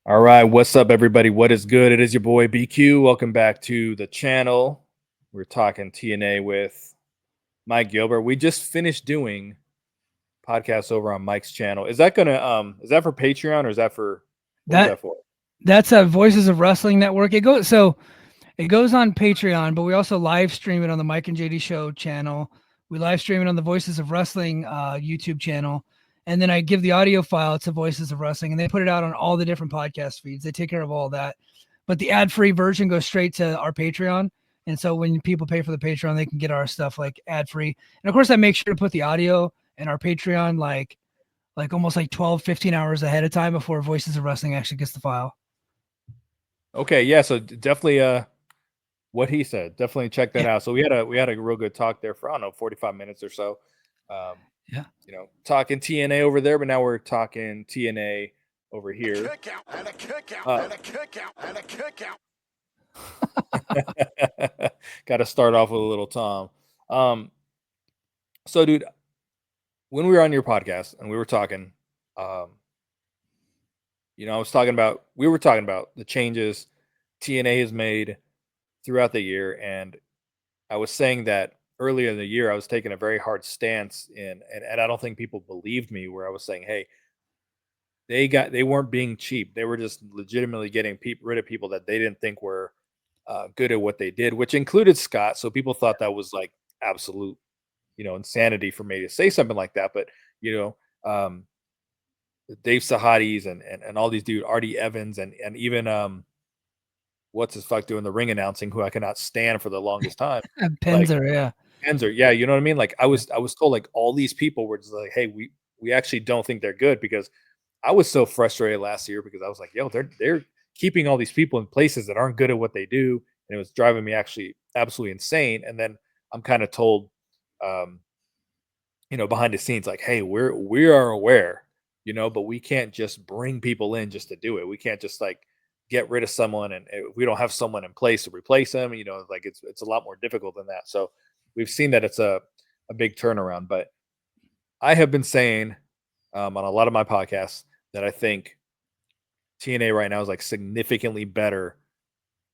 All right, what's up, everybody? What is good? It is your boy BQ. Welcome back to the channel. We're talking TNA with Mike Gilbert. We just finished doing podcasts over on Mike's channel. Is that for Patreon or is that for what is That that for? that's a Voices of Wrestling Network. It goes on Patreon, but we also live stream it on the Mike and JD Show channel. We live stream it on the Voices of Wrestling YouTube channel, and then I give the audio file to Voices of Wrestling, and they put it out on all the different podcast feeds. They take care of all that, but the ad-free version goes straight to our Patreon. And so when people pay for the Patreon, they can get our stuff like ad-free. And of course, I make sure to put the audio in our Patreon like almost like 12, 15 hours ahead of time before Voices of Wrestling actually gets the file. Okay, yeah. So definitely, what he said. Definitely check that out. So we had a real good talk there for I don't know 45 minutes or so. Yeah. Talking TNA over there, but now we're talking TNA over here. A kick out, and a kick out, and a kick out, and a kick out. Got to start off with a little Tom. So, dude, when we were on your podcast and we were talking, we were talking about the changes TNA has made throughout the year, and I was saying that earlier in the year I was taking a very hard stance and I don't think people believed me, where I was saying, hey, they weren't being cheap. They were just legitimately getting rid of people that they didn't think were good at what they did, which included Scott. So people thought that was like absolute, insanity for me to say something like that. But Dave Sahadis and all these dudes, Artie Evans and even what's his fuck doing the ring announcing, who I cannot stand for the longest time. Penzer, Penzer, yeah, you know what I mean? Like I was told like all these people were just like, hey, we actually don't think they're good, because I was so frustrated last year because I was like, yo, they're keeping all these people in places that aren't good at what they do, and it was driving me actually absolutely insane. And then I'm kind of told, behind the scenes, like, hey, we are aware, but we can't just bring people in just to do it. We can't just like get rid of someone, and if we don't have someone in place to replace them, like it's a lot more difficult than that. So we've seen that it's a big turnaround. But I have been saying on a lot of my podcasts that I think TNA right now is like significantly better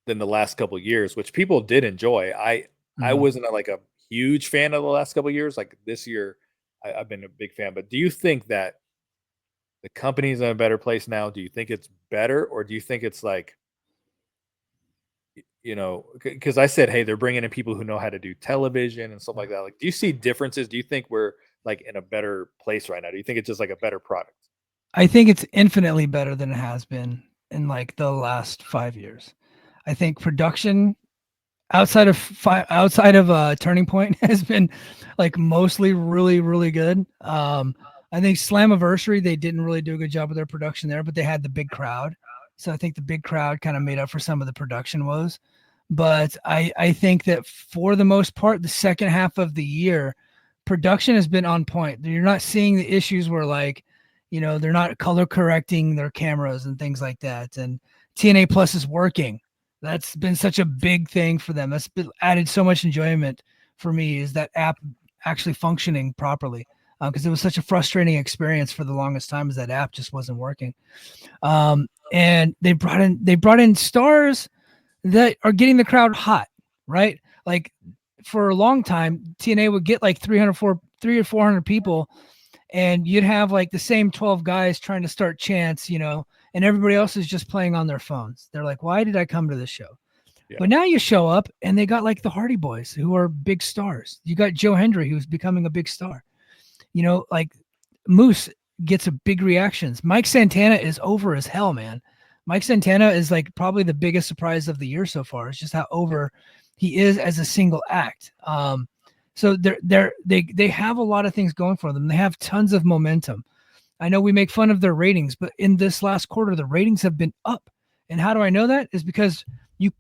than the last couple of years, which people did enjoy. I wasn't like a huge fan of the last couple of years. Like this year, I've been a big fan. But do you think that the company's in a better place now? Do you think it's better, or do you think it's like, because I said, hey, they're bringing in people who know how to do television and stuff like that. Like, do you see differences? Do you think we're like in a better place right now? Do you think it's just like a better product? I think it's infinitely better than it has been in like the last 5 years. I think production outside of Turning Point has been like mostly really, really good. I think Slammiversary, they didn't really do a good job with their production there, but they had the big crowd. So I think the big crowd kind of made up for some of the production woes. But I think that for the most part, the second half of the year, production has been on point. You're not seeing the issues where like, they're not color correcting their cameras and things like that. And TNA Plus is working. That's been such a big thing for them. That's been added so much enjoyment for me, is that app actually functioning properly. Because it was such a frustrating experience for the longest time, as that app just wasn't working. And they brought in stars that are getting the crowd hot, right? Like for a long time, TNA would get like 300 or 400 people, and you'd have like the same 12 guys trying to start chants, and everybody else is just playing on their phones. They're like, why did I come to this show? Yeah. But now you show up and they got like the Hardy Boys, who are big stars. You got Joe Hendry, who's becoming a big star. Like Moose gets a big reactions. Mike Santana is over as hell, man. Mike Santana is like probably the biggest surprise of the year so far. It's just how over he is as a single act. So they have a lot of things going for them. They have tons of momentum. I know we make fun of their ratings, but in this last quarter, the ratings have been up. And how do I know that? Is because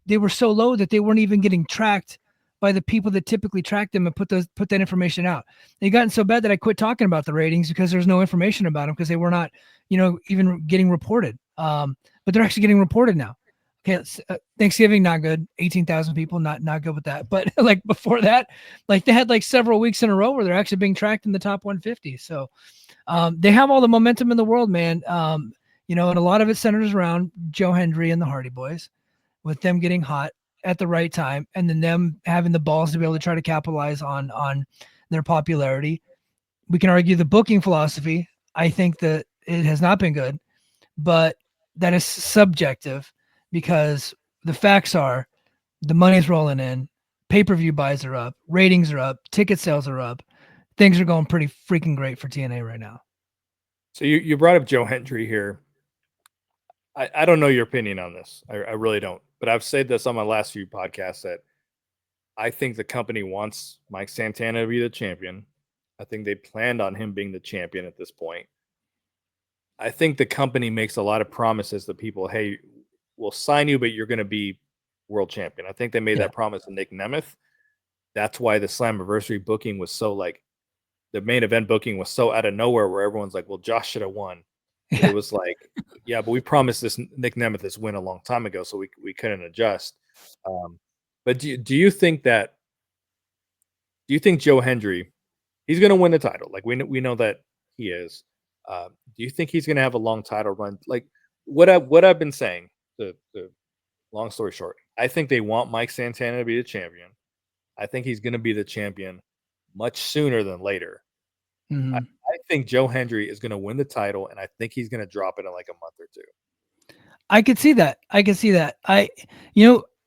they were so low that they weren't even getting tracked by the people that typically track them and put that information out. They gotten so bad that I quit talking about the ratings, because there's no information about them, because they were not, even getting reported. But they're actually getting reported now. Okay, Thanksgiving, not good. 18,000 people, not good with that. But like before that, like they had like several weeks in a row where they're actually being tracked in the top 150. So they have all the momentum in the world, man. and a lot of it centers around Joe Hendry and the Hardy Boys, with them getting hot at the right time, and then them having the balls to be able to try to capitalize on their popularity. We can argue the booking philosophy. I think that it has not been good, but that is subjective, because the facts are the money's rolling in, pay-per-view buys are up, ratings are up, ticket sales are up. Things are going pretty freaking great for TNA right now. So you brought up Joe Hendry here. I don't know your opinion on this. I really don't. But I've said this on my last few podcasts that I think the company wants Mike Santana to be the champion. I think they planned on him being the champion at this point. I think the company makes a lot of promises to people. Hey, we'll sign you, but you're going to be world champion. I think they made that promise to Nick Nemeth. That's why the Slammiversary booking was so the main event booking was so out of nowhere, where everyone's like, well, Josh should have won. It was like, yeah, but we promised this Nick Nemeth this win a long time ago, so we couldn't adjust. But do you think Joe Hendry, he's going to win the title? Like we know that he is. Do you think he's going to have a long title run? Like what I've been saying, the long story short, I think they want Mike Santana to be the champion. I think he's going to be the champion much sooner than later. Mm-hmm. I think Joe Hendry is going to win the title, and I think he's going to drop it in like a month or two. I could see that.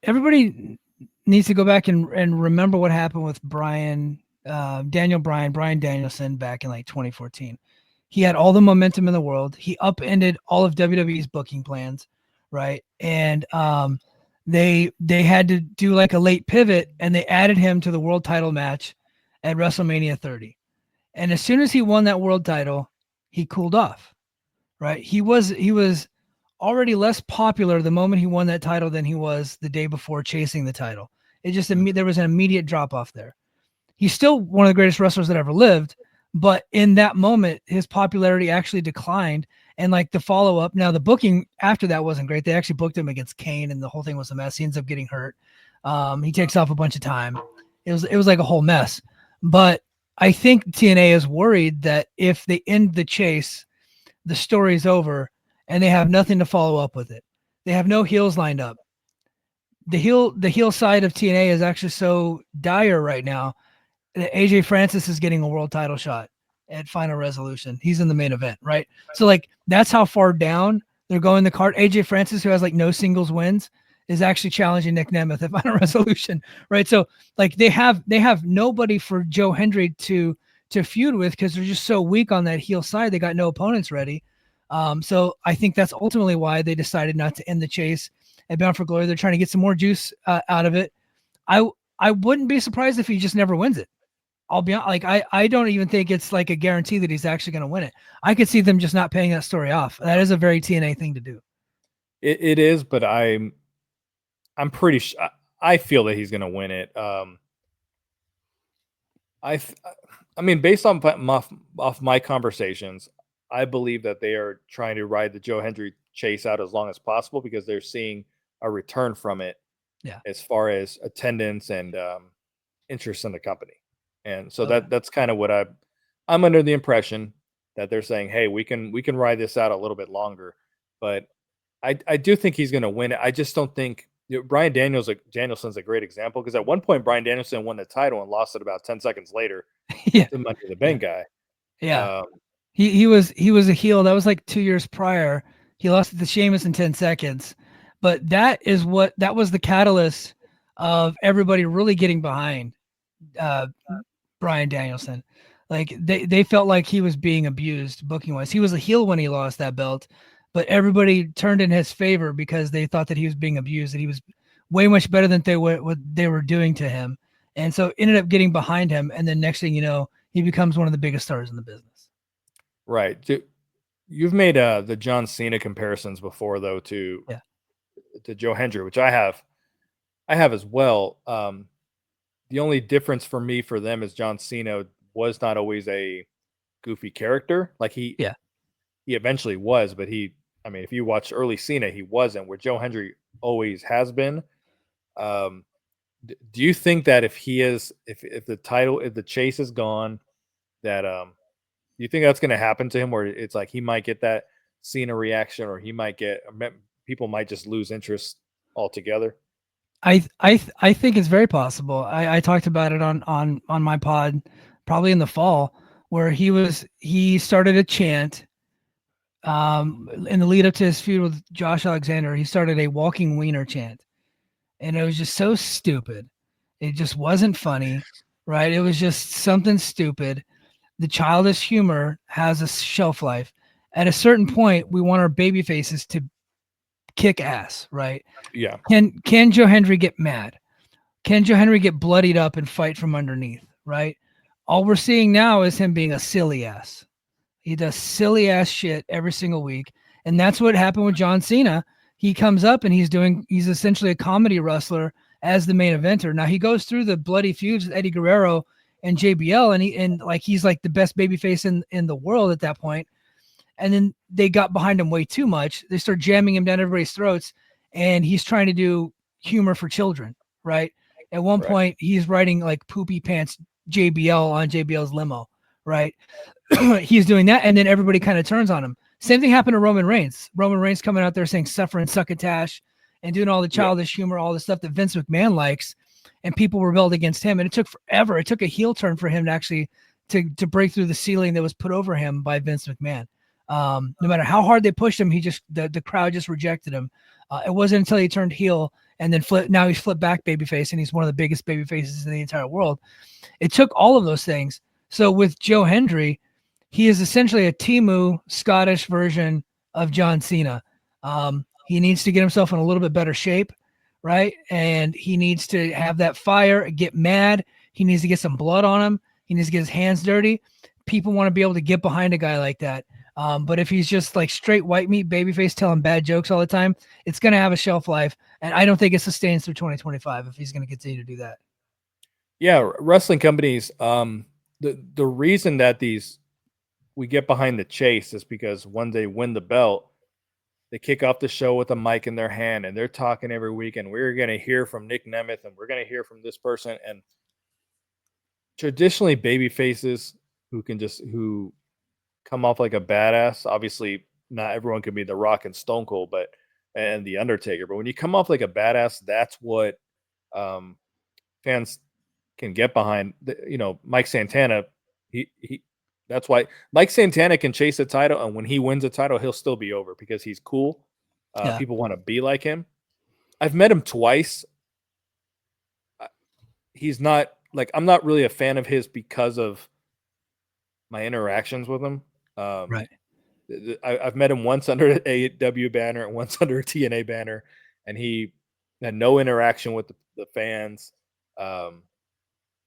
Everybody needs to go back and remember what happened with Brian Danielson back in like 2014. He had all the momentum in the world. He upended all of WWE's booking plans, right? And they had to do like a late pivot, and they added him to the world title match at WrestleMania 30. And as soon as he won that world title, he cooled off, right? He was already less popular the moment he won that title than he was the day before chasing the title. It just there was an immediate drop off there. He's still one of the greatest wrestlers that ever lived, but in that moment, his popularity actually declined. And like the follow up, now the booking after that wasn't great. They actually booked him against Kane, and the whole thing was a mess. He ends up getting hurt. He takes off a bunch of time. It was like a whole mess. But I think TNA is worried that if they end the chase, the story's over, and they have nothing to follow up with it. They have no heels lined up. The heel side of TNA is actually so dire right now that AJ Francis is getting a world title shot at Final Resolution. He's in the main event, right? So like that's how far down they're going the card. AJ Francis, who has like no singles wins, is actually challenging Nick Nemeth at Final Resolution, right? So like they have nobody for Joe Hendry to feud with, because they're just so weak on that heel side. They got no opponents ready. So I think that's ultimately why they decided not to end the chase at Bound for Glory. They're trying to get some more juice out of it. I wouldn't be surprised if he just never wins it. I'll be honest, like I don't even think it's like a guarantee that he's actually going to win it. I could see them just not paying that story off. That is a very TNA thing to do. It is, but I'm pretty sure I feel that he's going to win it. I mean, based on off my conversations, I believe that they are trying to ride the Joe Hendry chase out as long as possible, because they're seeing a return from it. Yeah. As far as attendance and interest in the company. And so that's kind of what I'm under the impression that they're saying, hey, we can ride this out a little bit longer. But I do think he's going to win it. I just don't think Brian Danielson's a great example, because at one point Brian Danielson won the title and lost it about 10 seconds later to Money in the Bank guy. Yeah. He was a heel. That was like 2 years prior. He lost it to Sheamus in 10 seconds. But that was the catalyst of everybody really getting behind Brian Danielson. Like they felt like he was being abused booking wise. He was a heel when he lost that belt, but everybody turned in his favor because they thought that he was being abused, that he was way much better than what they were doing to him. And so ended up getting behind him. And then next thing you know, he becomes one of the biggest stars in the business. Right. You've made the John Cena comparisons before, though, to Joe Hendry, which I have as well. The only difference for me for them is John Cena was not always a goofy character. Like he eventually was, but if you watch early Cena, he wasn't, where Joe Hendry always has been. Do you think that if the chase is gone, that do you think that's going to happen to him, where it's like he might get that Cena reaction, or he might get people might just lose interest altogether? I think it's very possible. I talked about it on my pod probably in the fall, where he started a chant in the lead up to his feud with Josh Alexander. He started a walking wiener chant, and it was just so stupid. It just wasn't funny, right? It was just something stupid. The childish humor has a shelf life. At a certain point, we want our baby faces to kick ass, right? Yeah. Can Joe Hendry get mad? Can Joe Hendry get bloodied up and fight from underneath, right? All we're seeing now is him being a silly ass. He does silly ass shit every single week. And that's what happened with John Cena. He comes up and he's essentially a comedy wrestler as the main eventer. Now he goes through the bloody feuds with Eddie Guerrero and JBL, and he's like the best babyface in the world at that point. And then they got behind him way too much. They start jamming him down everybody's throats, and he's trying to do humor for children, right? At one point, he's riding like poopy pants JBL on JBL's limo, right? He's doing that, and then everybody kind of turns on him. Same thing happened to Roman Reigns. Roman Reigns coming out there saying "suffer and succotash" and doing all the childish humor, all the stuff that Vince McMahon likes, and people rebelled against him. And it took forever. It took a heel turn for him to actually to break through the ceiling that was put over him by Vince McMahon. No matter how hard they pushed him, the crowd just rejected him. It wasn't until he turned heel and then now he's flipped back babyface, and he's one of the biggest babyfaces in the entire world. It took all of those things. So with Joe Hendry, he is essentially a Timu Scottish version of John Cena. He needs to get himself in a little bit better shape, right? And he needs to have that fire, get mad. He needs to get some blood on him. He needs to get his hands dirty. People want to be able to get behind a guy like that. But if he's just like straight white meat babyface telling bad jokes all the time, it's going to have a shelf life. And I don't think it sustains through 2025 if he's going to continue to do that. Yeah, wrestling companies, the reason that we get behind the chase is because when they win the belt, they kick off the show with a mic in their hand, and they're talking every week, and we're going to hear from Nick Nemeth, and we're going to hear from this person. And traditionally, baby faces who come off like a badass. Obviously, not everyone can be The Rock and Stone Cold, and The Undertaker. But when you come off like a badass, that's what fans can get behind. Mike Santana. That's why Mike Santana can chase a title, and when he wins a title, he'll still be over because he's cool. People want to be like him. I've met him twice. He's not like, I'm not really a fan of his because of my interactions with him. Right. I've met him once under an AEW banner and once under a TNA banner, and he had no interaction with the fans.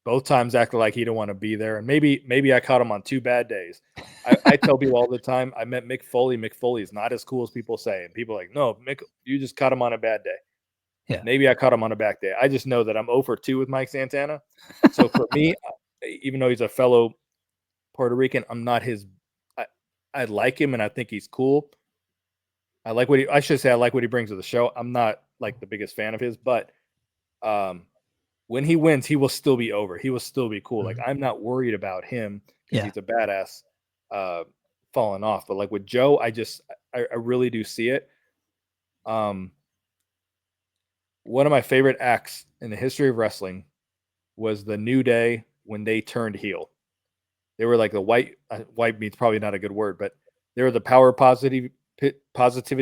Both times acted like he didn't want to be there. And maybe I caught him on 2 bad days. I tell people all the time, I met Mick Foley. Mick Foley is not as cool as people say. And people are like, no, Mick, you just caught him on a bad day. Yeah. Maybe I caught him on a bad day. I just know that I'm 0 for 2 with Mike Santana. So for me, even though he's a fellow Puerto Rican, I'm not his. I like him and I think he's cool. I like what he brings to the show. I'm not like the biggest fan of his, but when he wins, he will still be over. He will still be cool. Like, I'm not worried about him because he's a badass falling off. But like with Joe, I really do see it. One of my favorite acts in the history of wrestling was the New Day when they turned heel. They were like the white meat's probably not a good word, but they were the power positivity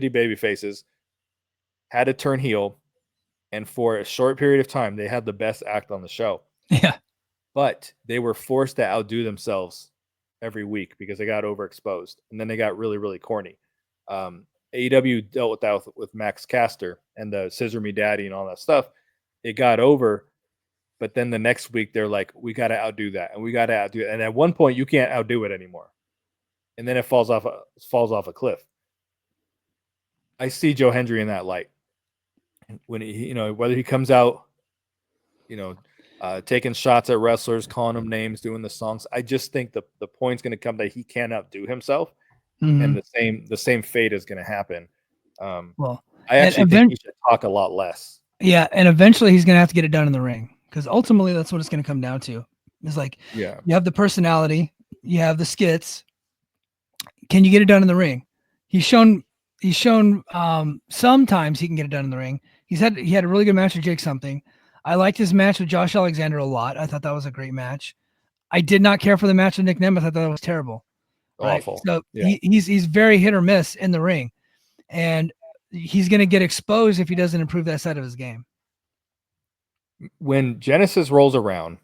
baby faces, had to turn heel. And for a short period of time, they had the best act on the show. Yeah. But they were forced to outdo themselves every week because they got overexposed. And then they got really, really corny. AEW dealt with that with Max Caster and the Scissor Me Daddy and all that stuff. It got over. But then the next week, they're like, we got to outdo that. And we got to outdo it. And at one point, you can't outdo it anymore. And then it falls off a cliff. I see Joe Hendry in that light. When he, whether he comes out, taking shots at wrestlers, calling them names, doing the songs, I just think the point's going to come that he can't outdo himself, and the same fate is going to happen. Well, I actually think he should talk a lot less. Yeah, and eventually he's going to have to get it done in the ring because ultimately that's what it's going to come down to. It's like, you have the personality, you have the skits. Can you get it done in the ring? He's shown sometimes he can get it done in the ring. He had a really good match with Jake Something. I liked his match with Josh Alexander a lot. I thought that was a great match. I did not care for the match with Nick Nemeth. I thought that was terrible. Right. Awful. So Yeah. he's very hit or miss in the ring, and he's going to get exposed if he doesn't improve that side of his game. When Genesis rolls around,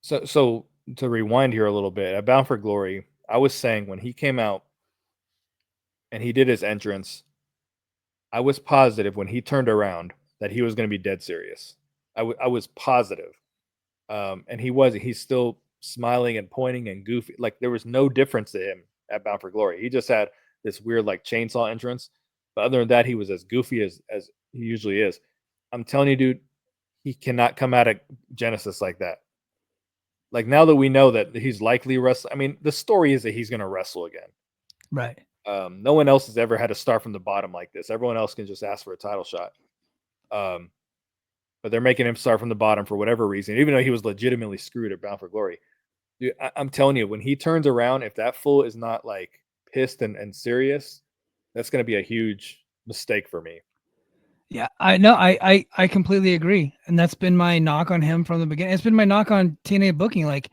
so to rewind here a little bit, at Bound for Glory, I was saying when he came out and he did his entrance, I was positive when he turned around that he was going to be dead serious. I was positive. And he's still smiling and pointing and goofy. Like there was no difference to him at Bound for Glory. He just had this weird like chainsaw entrance. But other than that, he was as goofy as he usually is. I'm telling you, dude, he cannot come out of Genesis like that. Like now that we know that he's likely wrestling, I mean, the story is that he's going to wrestle again. Right. No one else has ever had to start from the bottom like this. Everyone else can just ask for a title shot. But they're making him start from the bottom for whatever reason, even though he was legitimately screwed at Bound for Glory. Dude, I'm telling you, when he turns around, if that fool is not like pissed and serious, that's going to be a huge mistake for me. Yeah, I know. I completely agree. And that's been my knock on him from the beginning. It's been my knock on TNA booking. Like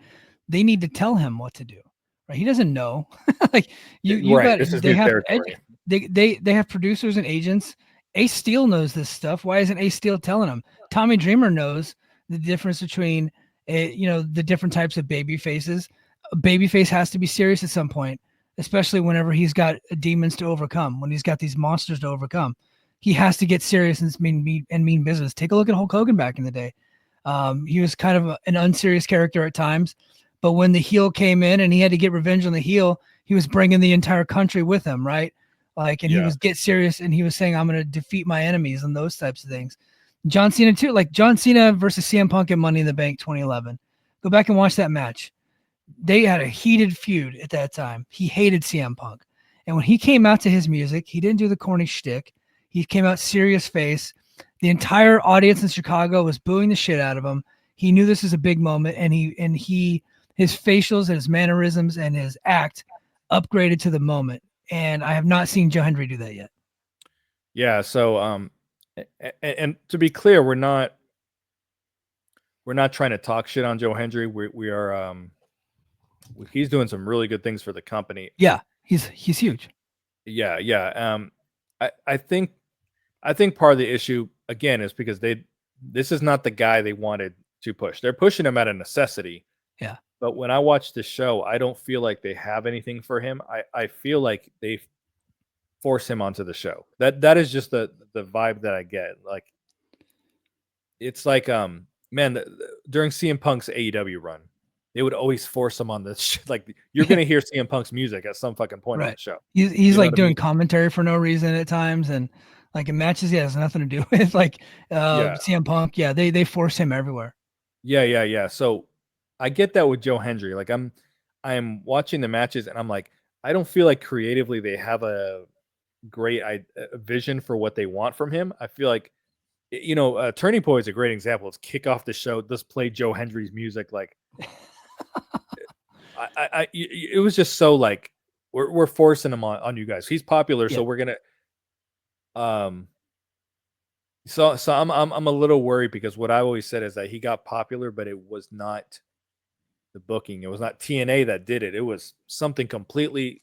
they need to tell him what to do. Right. He doesn't know. Like you right. got This is they new have territory. they have producers and agents. Ace Steel knows this stuff. Why isn't Ace Steel telling him? Tommy Dreamer knows the difference between the different types of baby faces. A baby face has to be serious at some point, especially whenever he's got demons to overcome, when he's got these monsters to overcome. He has to get serious and mean business. Take a look at Hulk Hogan back in the day. He was kind of an unserious character at times, but when the heel came in and he had to get revenge on the heel, he was bringing the entire country with him, right? Like, and he was get serious, and he was saying, "I'm going to defeat my enemies," and those types of things. John Cena too, like John Cena versus CM Punk at Money in the Bank 2011. Go back and watch that match. They had a heated feud at that time. He hated CM Punk, and when he came out to his music, he didn't do the corny shtick. He came out serious face. The entire audience in Chicago was booing the shit out of him. He knew this was a big moment, and his facials and his mannerisms and his act upgraded to the moment. And I have not seen Joe Hendry do that yet. Yeah. So, and to be clear, we're not trying to talk shit on Joe Hendry. We are, he's doing some really good things for the company. Yeah. He's huge. Yeah. Yeah. I think part of the issue again is because this is not the guy they wanted to push. They're pushing him out of necessity. Yeah. But when I watch the show, I don't feel like they have anything for him. I feel like they force him onto the show. That is just the vibe that I get. Like it's like man, during CM Punk's AEW run, they would always force him on this. Like you're gonna hear CM Punk's music at some fucking point on the show. He's like doing commentary for no reason at times, and like in matches he has nothing to do with. Like CM Punk, they force him everywhere. Yeah. So I get that with Joe Hendry. Like I'm watching the matches and I'm like, I don't feel like creatively they have a great vision for what they want from him. I feel like, Turning Point is a great example. Let's kick off the show. Let's play Joe Hendry's music. Like, it was just so like we're forcing him on you guys. He's popular, so we're gonna. So I'm a little worried because what I always said is that he got popular, but it was not the booking. It was not TNA that did it. It was something completely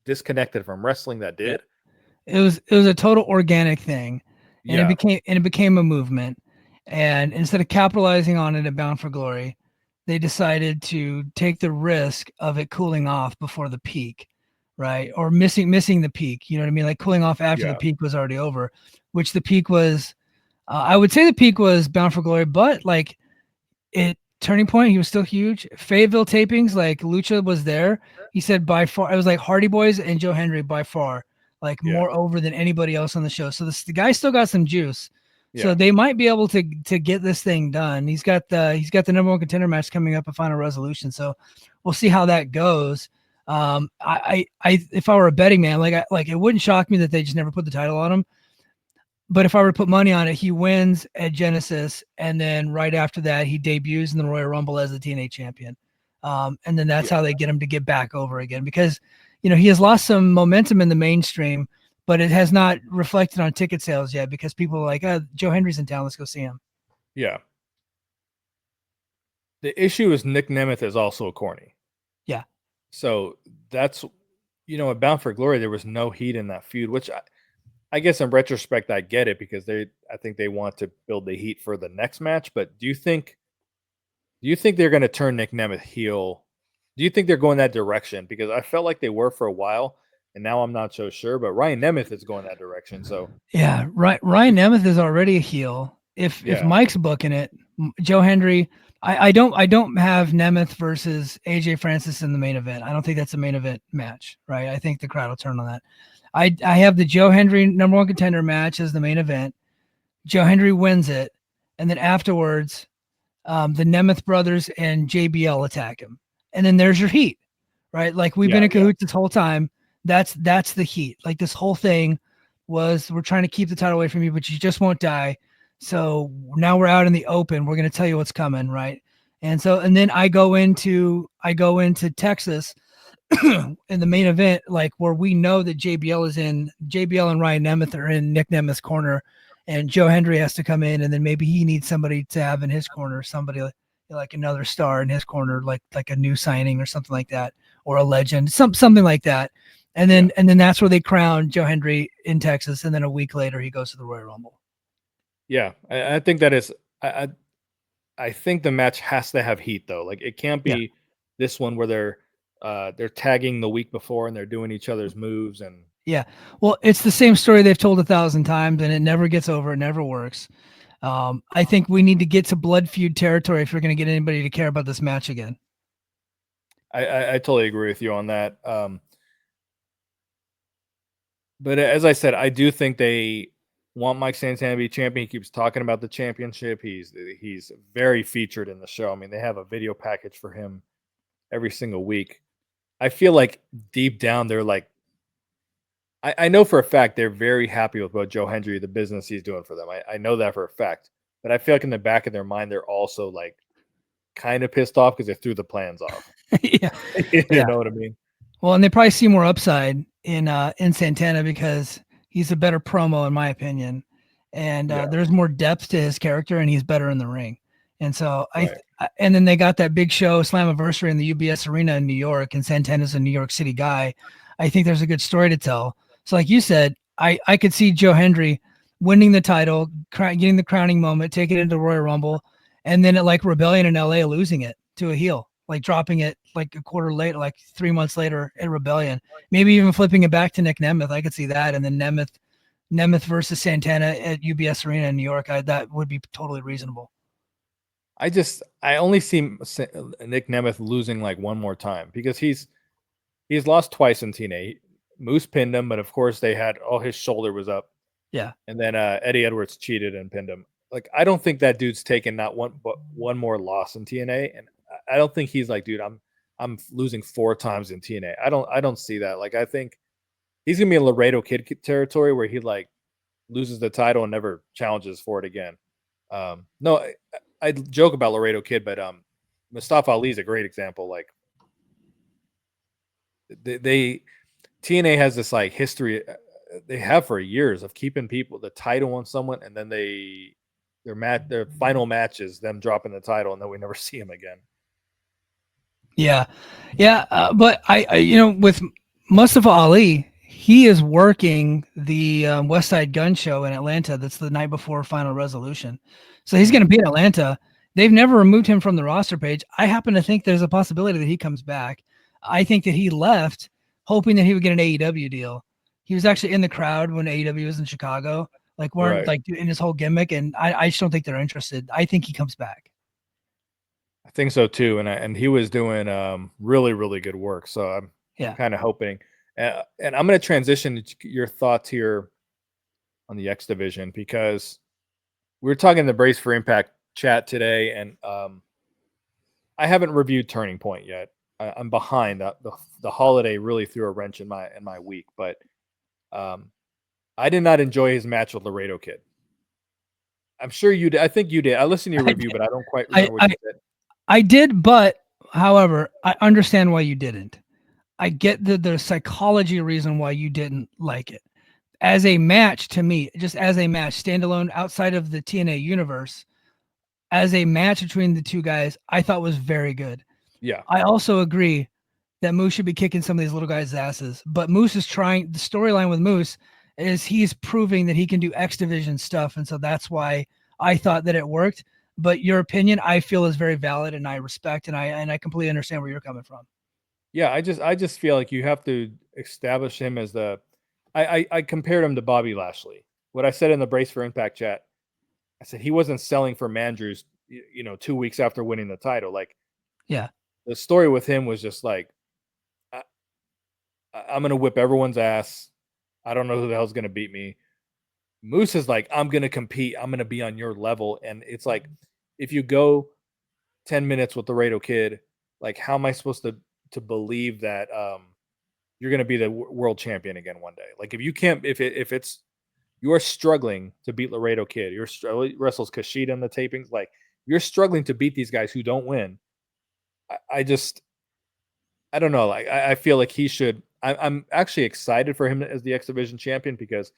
disconnected from wrestling that did. It was a total organic thing, and it became a movement. And instead of capitalizing on it at Bound for Glory, they decided to take the risk of it cooling off before the peak, right? Or missing the peak. You know what I mean? Like cooling off after the peak was already over, which the peak was. I would say the peak was Bound for Glory, but like Turning Point, he was still huge. Fayetteville tapings, like Lucha was there. He said by far, it was like Hardy Boys and Joe Hendry by far, like more over than anybody else on the show. So the guy still got some juice. Yeah. So they might be able to get this thing done. He's got the number one contender match coming up at Final Resolution. So we'll see how that goes. I if I were a betting man, like it wouldn't shock me that they just never put the title on him. But if I were to put money on it, he wins at Genesis, and then right after that, he debuts in the Royal Rumble as the TNA champion. And then that's how they get him to get back over again. Because, he has lost some momentum in the mainstream, but it has not reflected on ticket sales yet because people are like, oh, Joe Hendry's in town, let's go see him. Yeah. The issue is Nick Nemeth is also corny. Yeah. So that's, at Bound for Glory, there was no heat in that feud, which I guess in retrospect, I get it because I think they want to build the heat for the next match. But do you think they're going to turn Nick Nemeth heel? Do you think they're going that direction? Because I felt like they were for a while, and now I'm not so sure. But Ryan Nemeth is going that direction. So yeah, right. Ryan Nemeth is already a heel. If Mike's booking it, Joe Hendry, I don't have Nemeth versus AJ Francis in the main event. I don't think that's a main event match, right? I think the crowd will turn on that. I have the Joe Hendry number 1 contender match as the main event. Joe Hendry wins it, and then afterwards, the Nemeth brothers and JBL attack him, and then there's your heat, right? Like we've been in cahoots this whole time. That's the heat. Like this whole thing was, we're trying to keep the title away from you, but you just won't die. So now we're out in the open. We're going to tell you what's coming, right? And then I go into Texas in the main event, like where we know that JBL and Ryan Nemeth are in Nick Nemeth's corner, and Joe Hendry has to come in, and then maybe he needs somebody to have in his corner, somebody like another star in his corner, like a new signing or something like that, or a legend, something like that. And then that's where they crown Joe Hendry in Texas, and then a week later he goes to the Royal Rumble. Yeah, I think that is. I think the match has to have heat though. Like it can't be this one where they're tagging the week before and they're doing each other's moves and. Yeah, well, it's the same story they've told 1,000 times, and it never gets over. It never works. I think we need to get to blood feud territory if you're going to get anybody to care about this match again. I totally agree with you on that. But as I said, I do think they want Mike Santana to be champion. He keeps talking about the championship. He's very featured in the show. I mean, they have a video package for him every single week. I feel like deep down they're like, I know for a fact they're very happy with what Joe Hendry, the business he's doing for them. I know that for a fact. But I feel like in the back of their mind, they're also like kind of pissed off because they threw the plans off. Yeah. You know what I mean? Well, and they probably see more upside in Santana because he's a better promo, in my opinion. And there's more depth to his character, and he's better in the ring. And so and then they got that big show, Slammiversary, in the UBS Arena in New York, and Santana's a New York City guy. I think there's a good story to tell. So like you said, I could see Joe Hendry winning the title, getting the crowning moment, taking it into Royal Rumble, and then at like Rebellion in LA, losing it to a heel, like dropping it like a quarter later, like 3 months later at Rebellion, maybe even flipping it back to Nick Nemeth. I could see that. And then Nemeth versus Santana at UBS Arena in New York. That would be totally reasonable. I only see Nick Nemeth losing like one more time because he's lost twice in TNA. Moose pinned him, but of course they had his shoulder was up. Yeah. And then Eddie Edwards cheated and pinned him. Like I don't think that dude's taken not one but one more loss in TNA, and I don't think he's like, dude, I'm losing 4 times in TNA. I don't see that. Like I think he's gonna be in Laredo Kid territory where he like loses the title and never challenges for it again. No, I joke about Laredo Kid, but Mustafa Ali is a great example. Like they TNA has this like history they have for years of keeping the title on someone, and then their final match is them dropping the title, and then we never see him again. Yeah, but I with Mustafa Ali, he is working the West Side Gun show in Atlanta. That's the night before Final Resolution, so he's going to be in Atlanta. They've never removed him from the roster page. I happen to think there's a possibility that he comes back. I think that he left hoping that he would get an AEW deal. He was actually in the crowd when AEW was in Chicago, like weren't like in his whole gimmick, and I just don't think they're interested. I think he comes back. I think so too, and he was doing really, really good work. So I'm kind of hoping. And I'm going to transition to your thoughts here on the X division because we were talking in the Brace for Impact chat today, and I haven't reviewed Turning Point yet. I'm behind. The holiday really threw a wrench in my week, but I did not enjoy his match with Laredo Kid. I'm sure you did. I think you did. I listened to your review, but I don't quite remember what you said. I did, but however, I understand why you didn't. I get the psychology reason why you didn't like it. As a match, to me, just as a match, standalone outside of the TNA universe, as a match between the two guys, I thought was very good. Yeah. I also agree that Moose should be kicking some of these little guys' asses, but Moose is trying. The storyline with Moose is he's proving that he can do X Division stuff, and so that's why I thought that it worked. But your opinion, I feel, is very valid, and I respect, and I completely understand where you're coming from. Yeah, I just feel like you have to establish him as the. I compared him to Bobby Lashley. What I said in the Brace for Impact chat, I said he wasn't selling for Mandrews, 2 weeks after winning the title. Like, Yeah, the story with him was just like, I'm gonna whip everyone's ass. I don't know who the hell's gonna beat me. Moose is like, I'm gonna compete. I'm gonna be on your level. And it's like, if you go 10 minutes with the Laredo Kid, like, how am I supposed to believe that you're gonna be the world champion again one day? Like, if you can't, if it's you're struggling to beat Laredo Kid, wrestles Kushida in the tapings, like, you're struggling to beat these guys who don't win. I don't know. Like, I feel like he should. I'm actually excited for him as the X Division champion because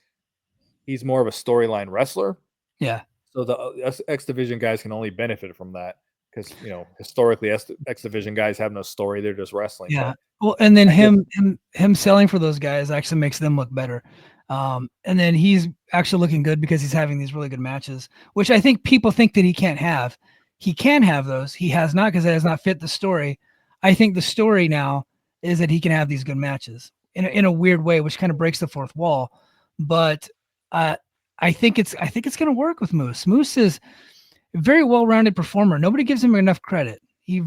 he's more of a storyline wrestler. yeah. So the X Division guys can only benefit from that because historically X Division guys have no story; they're just wrestling. Yeah. But Well, and then I guess, him selling for those guys actually makes them look better. And then he's actually looking good because he's having these really good matches, which I think people think that he can't have. He can have those. He has not because it has not fit the story. I think the story now is that he can have these good matches in a weird way, which kind of breaks the fourth wall. But I think it's going to work with Moose. Moose is a very well-rounded performer. Nobody gives him enough credit. He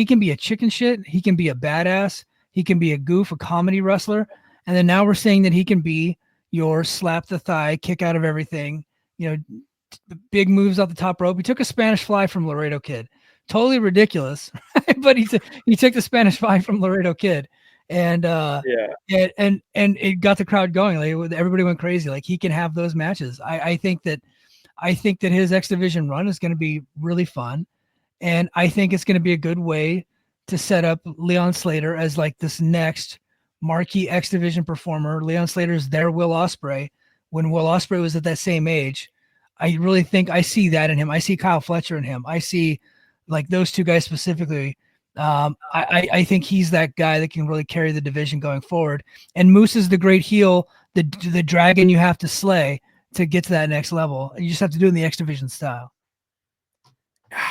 can be a chicken shit. He can be a badass. He can be a goof, a comedy wrestler. And then now we're saying that he can be your slap the thigh, kick out of everything, big moves off the top rope. He took a Spanish fly from Laredo Kid. Totally ridiculous, but he took the Spanish fly from Laredo Kid, and yeah, and it got the crowd going. Like, everybody went crazy. Like, he can have those matches. I think that his X Division run is going to be really fun. And I think it's going to be a good way to set up Leon Slater as like this next marquee X Division performer. Leon Slater is their Will Ospreay. When Will Ospreay was at that same age, I really think I see that in him. I see Kyle Fletcher in him. I see like those two guys specifically. I think he's that guy that can really carry the division going forward. And Moose is the great heel, the dragon you have to slay to get to that next level. You just have to do it in the X Division style.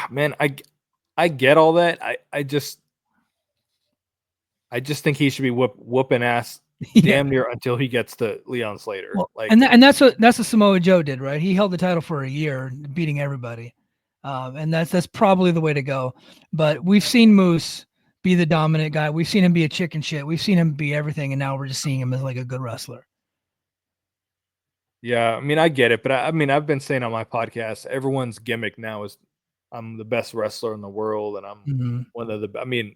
man, I get all that. I just think he should be whooping ass damn near until he gets to Leon Slater. Well, like, and that's what Samoa Joe did, right? He held the title for a year, beating everybody, and that's probably the way to go. But we've seen Moose be the dominant guy. We've seen him be a chicken shit. We've seen him be everything, and now we're just seeing him as like a good wrestler. yeah, I mean, I get it, but I mean, I've been saying on my podcast, everyone's gimmick now is I'm the best wrestler in the world, and I'm one of the. I mean,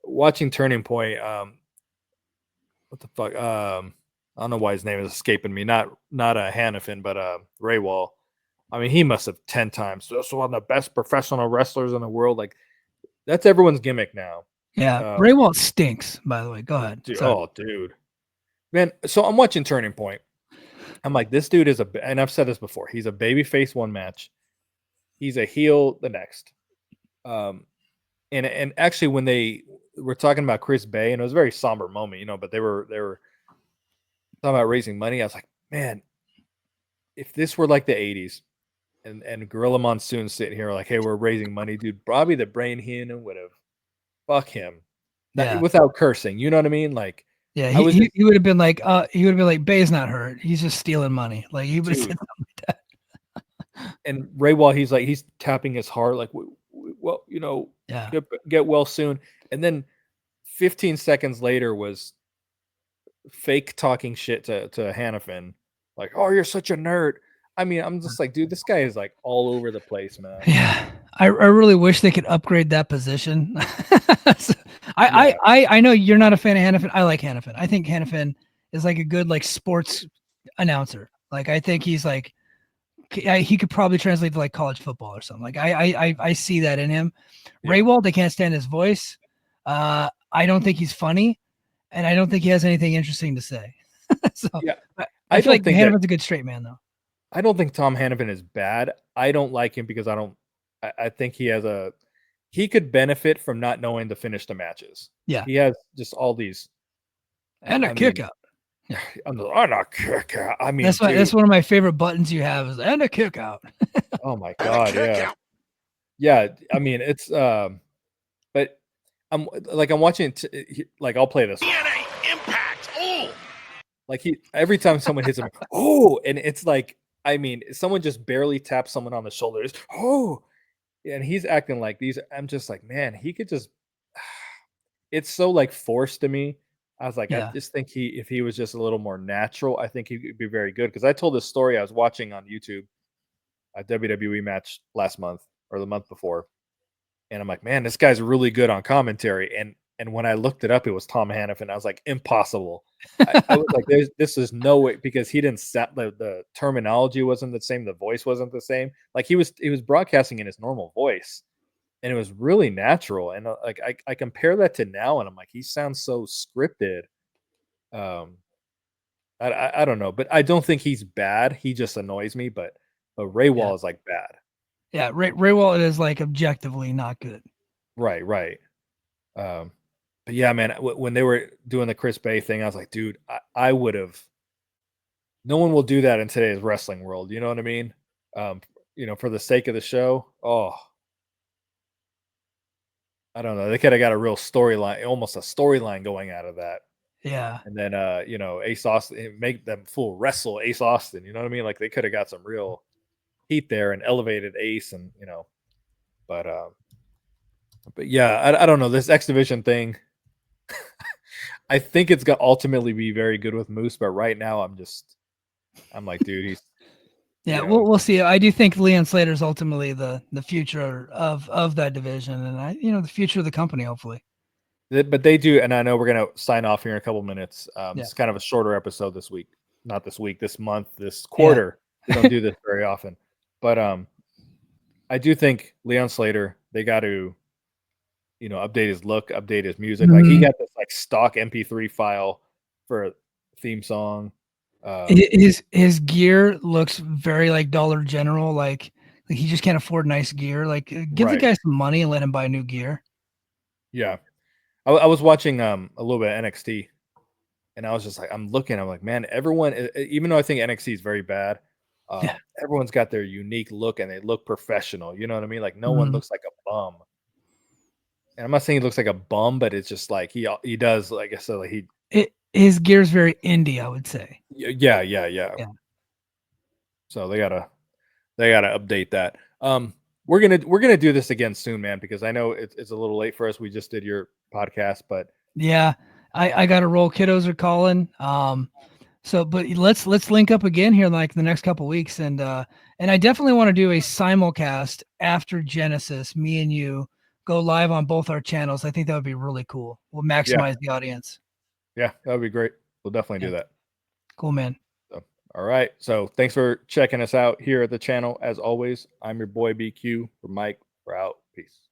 watching Turning Point, what the fuck? I don't know why his name is escaping me. Not a Hannafin, but Ray Wall. I mean, he must have 10 times. So one of the best professional wrestlers in the world. Like, that's everyone's gimmick now. Yeah, Ray Wall stinks. By the way, go ahead. Dude, man. So I'm watching Turning Point. I'm like, this dude is and I've said this before. He's a babyface one match. He's a heel the next. And actually, when they were talking about Chris Bay, and it was a very somber moment, but they were talking about raising money. I was like, man, if this were like the 80s and Gorilla Monsoon sitting here like, hey, we're raising money, dude, Bobby the Brain Heenan would have fuck him without cursing. You know what I mean? Like, yeah, he would have been like, Bay's not hurt. He's just stealing money. Like, he would have said something like that. And Ray Wall, he's tapping his heart, like, well, get well soon. And then 15 seconds later was fake talking shit to Hannafin, like, oh, you're such a nerd. I mean, I'm just like, dude, this guy is like all over the place, man. Yeah, I really wish they could upgrade that position. I know you're not a fan of Hannafin. I like Hannafin. I think Hannafin is like a good like sports announcer. Like, I think he's like, he could probably translate to like college football or something. Like, I see that in him. Yeah. Ray Wall, they can't stand his voice. I don't think he's funny, and I don't think he has anything interesting to say. So Yeah, I I feel don't like think that. Hanneman's a good straight man, though. I don't think Tom Hannafin is bad. I don't like him because I don't. I think he has a. He could benefit from not knowing to finish the matches. Yeah, He has just all these. and a I kick mean, out. Yeah, I'm not kick out. I mean, that's dude. one of my favorite buttons you have is and a kick out. Oh my And a god, kick yeah, out. yeah. I mean, it's but I'm like I'm watching. Like I'll play this. TNA Impact. Oh. Like he every time someone hits him, oh, and it's like I mean, someone just barely taps someone on the shoulders. Oh, and he's acting like these. I'm just like, man, he could just. It's so like forced to me. I was like, I Yeah. just think if he was just a little more natural, I think he could be very good. Because I told this story I was watching on YouTube, a WWE match last month or the month before, and I'm like, man, this guy's really good on commentary. And when I looked it up, it was Tom Hannafin. I was like, impossible. I was like, this is no way because he didn't set the terminology wasn't the same, the voice wasn't the same. Like he was broadcasting in his normal voice, and it was really natural. And like I compare that to now, and I'm like, he sounds so scripted. Um, I don't know, but I don't think he's bad. He just annoys me. But Ray Yeah. Wall is like bad. Yeah, Ray Walton is like objectively not good. Right, right. Um, but yeah, man, when they were doing the Chris Bay thing, I was like, dude, I would have. No one will do that in today's wrestling world. You know what I mean? Um, for the sake of the show. Oh, I don't know. They could have got a real storyline, almost a storyline going out of that. Yeah. And then, Ace Austin, make them full wrestle Ace Austin. You know what I mean? Like they could have got some real heat there and elevated Ace, and but yeah, I don't know this X Division thing. I think it's going to ultimately be very good with Moose, but right now I'm like, dude, he's Yeah, we'll see. I do think Leon Slater is ultimately the future of that division, and the future of the company, hopefully. But they do, and I know we're gonna sign off here in a couple minutes. Yeah. It's kind of a shorter episode this week, not this week, this month, this quarter. We don't do this very often, but I do think Leon Slater, they got to, update his look, update his music. Like he got this like stock MP3 file for a theme song. His gear looks very like Dollar General, like he just can't afford nice gear. Like give the Right. guy some money and let him buy new gear. Yeah, I was watching a little bit of NXT, and I was just like, I'm like, man, everyone, even though I think NXT is very bad, Yeah. everyone's got their unique look and they look professional. You know what I mean? Like no one looks like a bum. And I'm not saying he looks like a bum, but it's just like he does, like I said, like his gear's very indie, I would say. Yeah. Yeah. So they gotta update that. We're gonna do this again soon, man, because I know it's a little late for us. We just did your podcast, but Yeah, I got to roll. Kiddos are calling. But let's link up again here in like the next couple weeks, and I definitely want to do a simulcast after Genesis. Me and you go live on both our channels. I think that would be really cool. We'll maximize the audience. Yeah, that would be great. We'll definitely do that. Cool, man. So, all right. So thanks for checking us out here at the channel. As always, I'm your boy BQ. For Mike, we're out. Peace.